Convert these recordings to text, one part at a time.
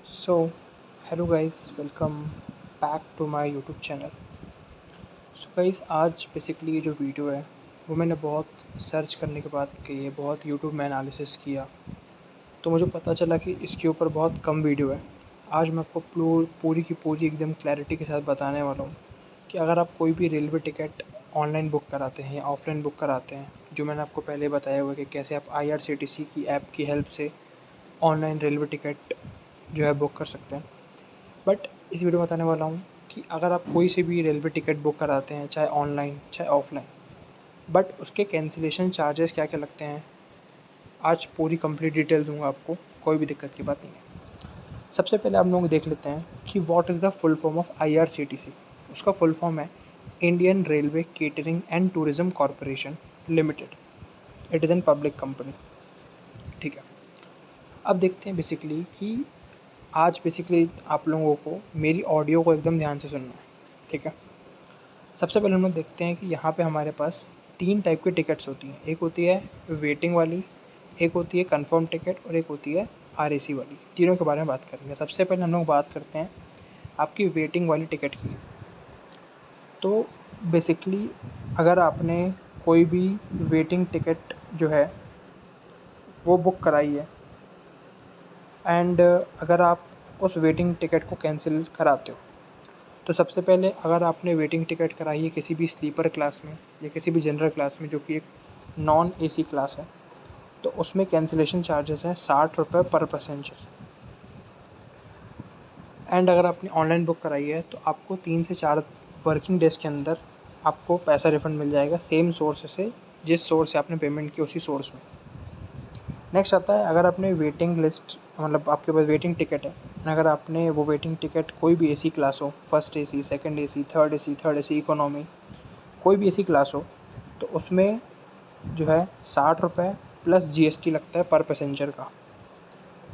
So, hello guys, welcome back to my YouTube channel. So guys आज basically ये जो video है वो मैंने बहुत सर्च करने के बाद की है, बहुत यूट्यूब में एनालिसिस किया। तो मुझे पता चला कि इसके ऊपर बहुत कम वीडियो है। आज मैं आपको पूरी की पूरी एकदम क्लैरिटी के साथ बताने वाला हूँ कि अगर आप कोई भी रेलवे टिकट ऑनलाइन बुक कराते हैं या ऑफलाइन बुक कराते हैं, जो मैंने आपको पहले बताया हुआ है कि कैसे आप IRCTC की ऐप की हेल्प से ऑनलाइन रेलवे टिकट जो है बुक कर सकते हैं। बट इस वीडियो में बताने वाला हूँ कि अगर आप कोई से भी रेलवे टिकट बुक कराते हैं, चाहे ऑनलाइन चाहे ऑफलाइन, बट उसके कैंसिलेशन चार्जेस क्या क्या लगते हैं, आज पूरी कंप्लीट डिटेल दूंगा आपको। कोई भी दिक्कत की बात नहीं है। सबसे पहले हम लोग देख लेते हैं कि what is the full form of IRCTC। उसका फुल फॉर्म है Indian railway catering and tourism corporation limited. It is an public company. ठीक है, अब देखते हैं बेसिकली कि आज बेसिकली आप लोगों को मेरी ऑडियो को एकदम ध्यान से सुनना है। ठीक है, सबसे पहले हम लोग देखते हैं कि यहाँ पे हमारे पास 3 टाइप की टिकट्स होती हैं। एक होती है वेटिंग वाली, एक होती है कंफर्म टिकट और एक होती है RAC वाली। तीनों के बारे में बात करेंगे। सबसे पहले हम लोग बात करते हैं आपकी वेटिंग वाली टिकट की। तो बेसिकली अगर आपने कोई भी वेटिंग टिकट जो है वो बुक कराई है एंड अगर आप उस वेटिंग टिकट को कैंसिल कराते हो, तो सबसे पहले अगर आपने वेटिंग टिकट कराई है किसी भी स्लीपर क्लास में या किसी भी जनरल क्लास में जो कि एक नॉन AC क्लास है, तो उसमें कैंसिलेशन चार्जेस हैं 60 रुपये पर पैसेंजर। एंड अगर आपने ऑनलाइन बुक कराई है तो आपको 3 से 4 वर्किंग डेज़ के अंदर आपको पैसा रिफ़ंड मिल जाएगा सेम सोर्स से, जिस सोर्स से आपने पेमेंट की उसी सोर्स में। नेक्स्ट आता है अगर आपने वेटिंग लिस्ट मतलब आपके पास वेटिंग टिकट है, अगर आपने वो वेटिंग टिकट कोई भी AC क्लास हो, first AC, second AC, third AC economy, कोई भी AC क्लास हो, तो उसमें जो है 60 रुपये प्लस GST लगता है पर पैसेंजर का।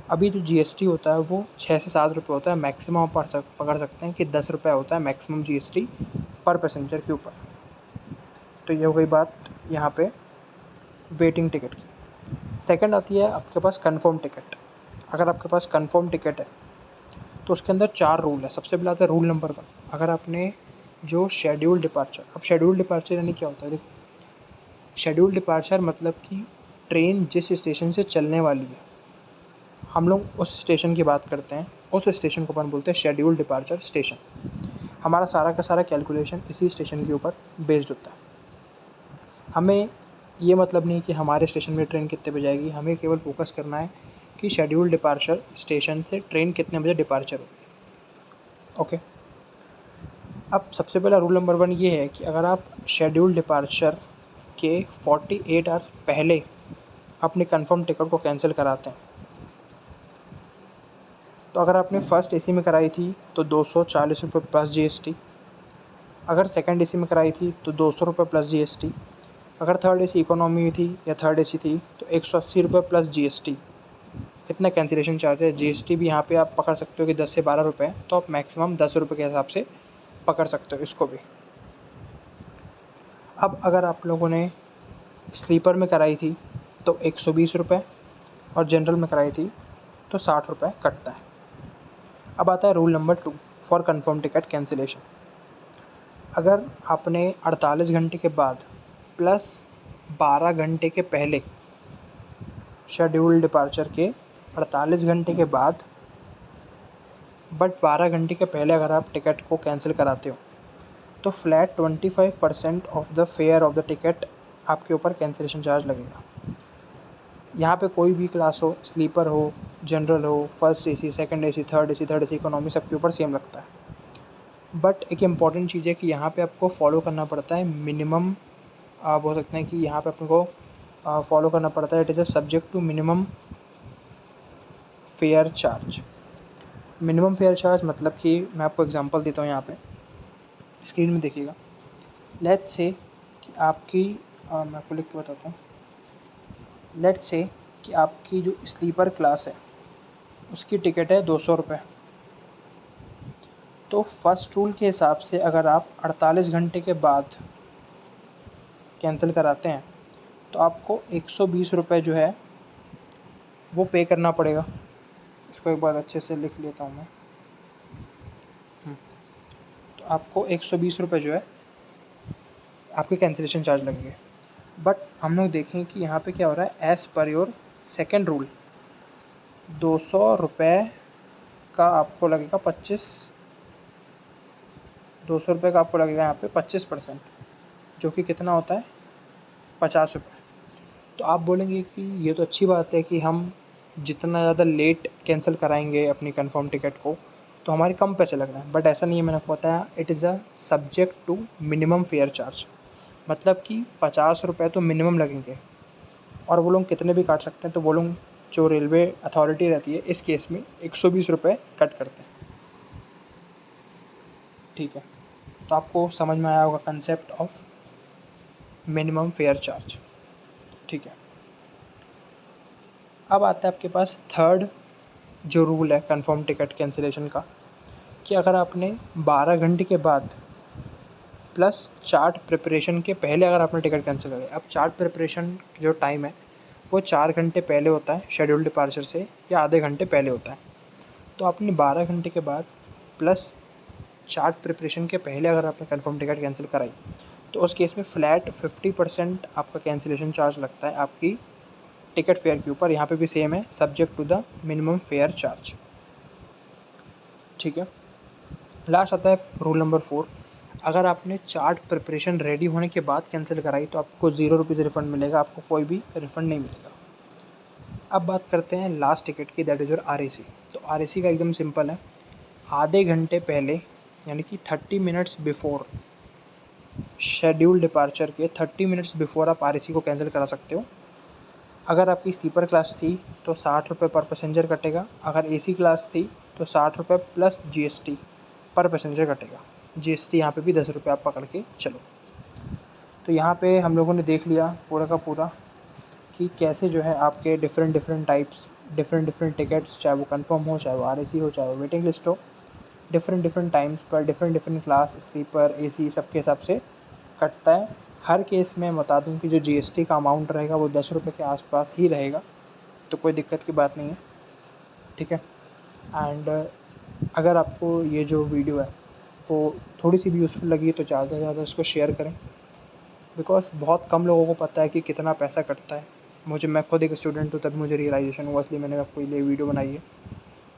अभी जो GST होता है वो 6 से 7 रुपये होता है, मैक्सिमम पकड़ सकते हैं कि 10 रुपये होता है मैक्सिमम GST पर पैसेंजर के ऊपर। तो ये हो गई बात यहाँ पे वेटिंग टिकट की। सेकंड आती है आपके पास कंफर्म टिकट। अगर आपके पास कंफर्म टिकट है तो उसके अंदर 4 रूल है। सबसे पहले आता है रूल नंबर 1। अगर आपने जो शेड्यूल डिपार्चर, अब शेड्यूल डिपार्चर यानी क्या होता है, देखो शेड्यूल डिपार्चर मतलब कि ट्रेन जिस स्टेशन से चलने वाली है, हम लोग उस स्टेशन की बात करते हैं, उस स्टेशन को अपन बोलते हैं शेड्यूल डिपार्चर स्टेशन। हमारा सारा का सारा कैलकुलेशन इसी स्टेशन के ऊपर बेस्ड होता है। हमें ये मतलब नहीं कि हमारे स्टेशन में ट्रेन कितने बजे आएगी, हमें केवल फोकस करना है कि शेड्यूल डिपार्चर स्टेशन से ट्रेन कितने बजे डिपार्चर होगी। ओके, अब सबसे पहला रूल नंबर 1 ये है कि अगर आप शेड्यूल डिपार्चर के 48 आवर्स पहले अपने कंफर्म टिकट को कैंसिल कराते हैं, तो अगर आपने फ़र्स्ट AC में कराई थी तो 240 रुपये प्लस GST, अगर सेकंड AC में कराई थी तो 200 रुपये प्लस GST, अगर थर्ड AC इकोनॉमी में थी या थर्ड AC थी तो 180 रुपये प्लस GST। इतना कैंसिलेशन चार्ज है। GST भी यहाँ पे आप पकड़ सकते हो कि 10 से 12 रुपये, तो आप मैक्सिमम 10 रुपये के हिसाब से पकड़ सकते हो इसको भी। अब अगर आप लोगों ने स्लीपर में कराई थी तो 120 रुपये और जनरल में कराई थी तो 60 रुपये कटता है। अब आता है rule number 2 for confirm ticket cancellation. अगर आपने 48 घंटे के बाद प्लस 12 घंटे के पहले, शेड्यूल डिपार्चर के 48 घंटे के बाद बट 12 घंटे के पहले अगर आप टिकट को कैंसिल कराते हो, तो flat 25% of the fair of the ticket आपके ऊपर कैंसिलेशन चार्ज लगेगा। यहाँ पे कोई भी क्लास हो, स्लीपर हो, जनरल हो, first AC, second AC, third AC economy, सबके ऊपर सेम लगता है। बट एक इम्पॉर्टेंट चीज़ है कि यहाँ पे आपको फॉलो करना पड़ता है मिनिमम, आप बोल सकते हैं कि यहाँ पे आपको फॉलो करना पड़ता है, it is a subject to minimum fare charge. Minimum fare charge मतलब कि मैं आपको एग्जांपल देता हूँ, यहाँ पे स्क्रीन में देखिएगा। लेट्स से कि आपकी मैं आपको लिख के बताता हूँ। लेट्स से कि आपकी जो स्लीपर क्लास है उसकी टिकट है 200 रुपये। तो फर्स्ट रूल के हिसाब से अगर आप 48 घंटे के बाद कैंसिल कराते हैं तो आपको 120 रुपये जो है वो पे करना पड़ेगा। इसको एक बार अच्छे से लिख लेता हूँ मैं। तो आपको 120 रुपये जो है आपके कैंसिलेशन चार्ज लगेंगे। बट हम लोग देखें कि यहाँ पे क्या हो रहा है, as per your second rule 200 रुपये का आपको लगेगा 200 रुपये का आपको लगेगा यहाँ पे 25%, जो कि कितना होता है 50 रुपये। तो आप बोलेंगे कि ये तो अच्छी बात है कि हम जितना ज़्यादा लेट कैंसिल कराएंगे अपनी कंफर्म टिकट को तो हमारे कम पैसे लग रहे हैं, बट ऐसा नहीं है। मैंने आपको बताया it is a subject to minimum fare charge, मतलब कि 50 रुपये तो मिनिमम लगेंगे और वो लोग कितने भी काट सकते हैं। तो वो लोग जो रेलवे अथॉरिटी रहती है इस केस में 120 रुपये कट करते हैं। ठीक है, तो आपको समझ में आया होगा concept of minimum fare charge. ठीक है, अब आता है आपके पास थर्ड जो रूल है कंफर्म टिकट कैंसिलेशन का, कि अगर आपने 12 घंटे के बाद प्लस चार्ट प्रिपरेशन के पहले अगर आपने टिकट कैंसिल करी। अब चार्ट प्रिपरेशन जो टाइम है वो 4 घंटे पहले होता है शेड्यूल डिपार्चर से, या आधे घंटे पहले होता है। तो आपने 12 घंटे के बाद प्लस चार्ट प्रिपरेशन के पहले अगर आपने कंफर्म टिकट कैंसिल कराई तो उस केस में फ्लैट 50% आपका कैंसिलेशन चार्ज लगता है आपकी टिकट फेयर के ऊपर। यहाँ पे भी सेम है, subject to the minimum fare charge. ठीक है, लास्ट आता है रूल नंबर 4। अगर आपने चार्ट प्रिपरेशन रेडी होने के बाद कैंसिल कराई तो आपको 0 रुपीज़ रिफ़ंड मिलेगा, आपको कोई भी रिफ़ंड नहीं मिलेगा। अब बात करते हैं लास्ट टिकट की, दैट इज़ योर RAC। तो RAC का एकदम सिंपल है, आधे घंटे पहले यानी कि 30 मिनट्स बिफोर शेड्यूल डिपार्चर के 30 मिनट्स बिफोर आप RAC को कैंसिल करा सकते हो। अगर आपकी स्लीपर क्लास थी तो 60 रुपये पर पैसेंजर कटेगा, अगर AC क्लास थी तो 60 रुपये प्लस GST पर पैसेंजर कटेगा। GST यहाँ पे भी 10 रुपये आप पकड़ के चलो। तो यहाँ पे हम लोगों ने देख लिया पूरा का पूरा कि कैसे जो है आपके डिफरेंट टाइप्स डिफरेंट टिकट्स, चाहे वो कंफर्म हो, चाहे वो RAC हो, चाहे वो वेटिंग लिस्ट हो, डिफरेंट टाइम्स पर डिफरेंट क्लास स्लीपर AC सबके हिसाब से कटता है। हर केस में बता दूं कि जो GST का अमाउंट रहेगा वो 10 रुपये के आसपास ही रहेगा, तो कोई दिक्कत की बात नहीं है। ठीक है, एंड अगर आपको ये जो वीडियो है वो थोड़ी सी भी यूज़फुल लगी तो ज़्यादा से ज़्यादा इसको शेयर करें, बिकॉज़ बहुत कम लोगों को पता है कि कितना पैसा कटता है। मैं खुद एक स्टूडेंट हूँ, तभी मुझे रियलाइजेशन हुआ, इसलिए मैंने आपको ये वीडियो बनाई है।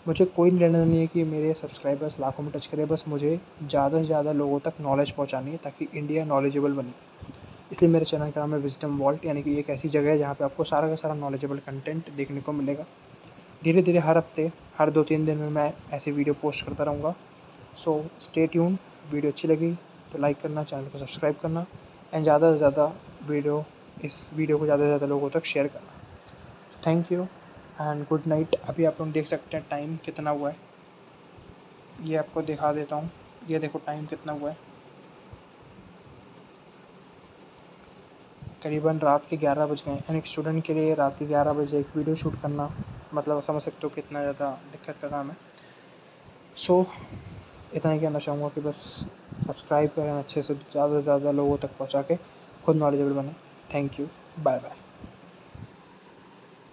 मुझे कोई लेना नहीं है कि मेरे सब्सक्राइबर्स लाखों में टच करें, बस मुझे ज़्यादा से ज़्यादा लोगों तक नॉलेज पहुँचानी है ताकि इंडिया नॉलेजेबल बने। इसलिए मेरे चैनल का नाम है विज़डम वॉल्ट, यानी कि एक ऐसी जगह है जहाँ पे आपको सारा का सारा नॉलेजेबल कंटेंट देखने को मिलेगा। धीरे धीरे हर हफ्ते, हर 2-3 दिन में मैं ऐसी वीडियो पोस्ट करता रहूँगा। So stay tune. वीडियो अच्छी लगी तो लाइक करना, चैनल को सब्सक्राइब करना, एंड ज़्यादा से ज़्यादा इस वीडियो को ज़्यादा से ज़्यादा लोगों तक शेयर करना। Thank you and good night. अभी आप लोग देख सकते हैं टाइम कितना हुआ है, ये आपको दिखा देता हूँ। ये देखो टाइम कितना हुआ है, करीबन रात के 11 बज गए हैं। एक स्टूडेंट के लिए रात के 11 बजे एक वीडियो शूट करना, मतलब समझ सकते हो कितना ज़्यादा दिक्कत का काम है। सो इतना ही कहना चाहूँगा कि बस सब्सक्राइब करें अच्छे से, ज़्यादा से ज़्यादा लोगों तक पहुँचा के खुद नॉलेजेबल बने। Thank you, bye bye.